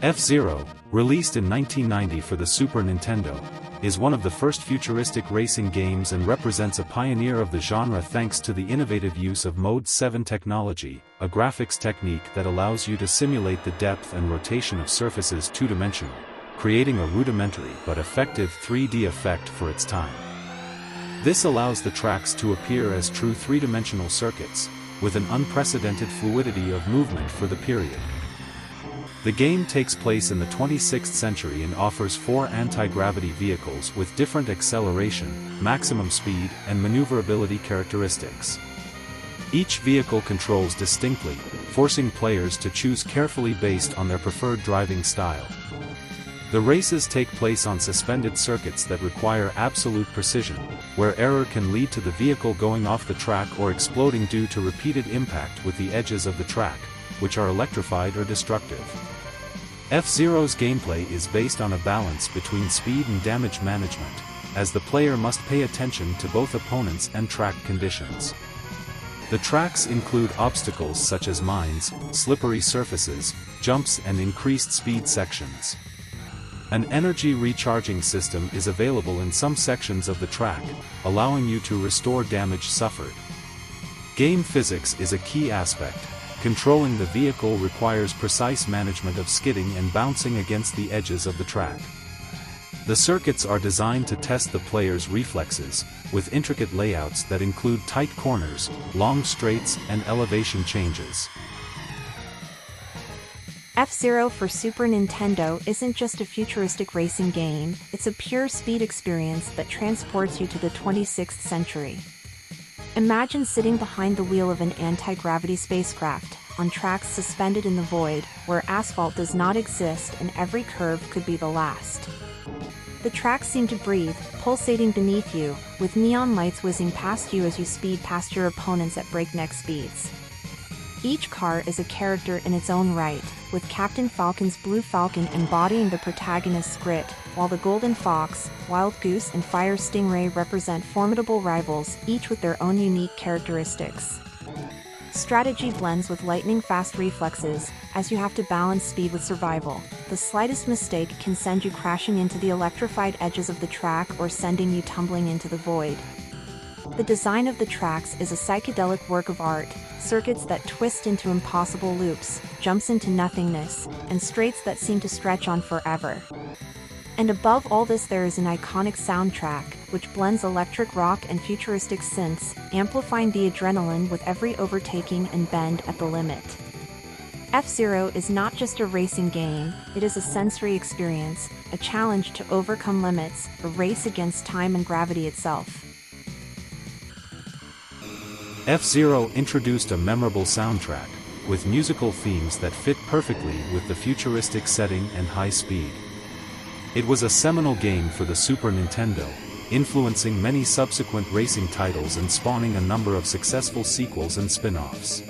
F-Zero, released in 1990 for the Super Nintendo, is one of the first futuristic racing games and represents a pioneer of the genre thanks to the innovative use of Mode 7 technology, a graphics technique that allows you to simulate the depth and rotation of surfaces two-dimensional, creating a rudimentary but effective 3D effect for its time. This allows the tracks to appear as true three-dimensional circuits, with an unprecedented fluidity of movement for the period. The game takes place in the 26th century and offers 4 anti-gravity vehicles with different acceleration, maximum speed, and maneuverability characteristics. Each vehicle controls distinctly, forcing players to choose carefully based on their preferred driving style. The races take place on suspended circuits that require absolute precision, where error can lead to the vehicle going off the track or exploding due to repeated impact with the edges of the track, which are electrified or destructive. F-Zero's gameplay is based on a balance between speed and damage management, as the player must pay attention to both opponents and track conditions. The tracks include obstacles such as mines, slippery surfaces, jumps and increased speed sections. An energy recharging system is available in some sections of the track, allowing you to restore damage suffered. Game physics is a key aspect. Controlling the vehicle requires precise management of skidding and bouncing against the edges of the track. The circuits are designed to test the player's reflexes, with intricate layouts that include tight corners, long straights, and elevation changes. F-Zero for Super Nintendo isn't just a futuristic racing game, it's a pure speed experience that transports you to the 26th century. Imagine sitting behind the wheel of an anti-gravity spacecraft, on tracks suspended in the void, where asphalt does not exist and every curve could be the last. The tracks seem to breathe, pulsating beneath you, with neon lights whizzing past you as you speed past your opponents at breakneck speeds. Each car is a character in its own right, with Captain Falcon's Blue Falcon embodying the protagonist's grit, while the Golden Fox, Wild Goose and Fire Stingray represent formidable rivals, each with their own unique characteristics. Strategy blends with lightning-fast reflexes, as you have to balance speed with survival. The slightest mistake can send you crashing into the electrified edges of the track or sending you tumbling into the void. The design of the tracks is a psychedelic work of art, circuits that twist into impossible loops, jumps into nothingness, and straights that seem to stretch on forever. And above all this there is an iconic soundtrack, which blends electric rock and futuristic synths, amplifying the adrenaline with every overtaking and bend at the limit. F-Zero is not just a racing game, it is a sensory experience, a challenge to overcome limits, a race against time and gravity itself. F-Zero introduced a memorable soundtrack, with musical themes that fit perfectly with the futuristic setting and high speed. It was a seminal game for the Super Nintendo, influencing many subsequent racing titles and spawning a number of successful sequels and spin-offs.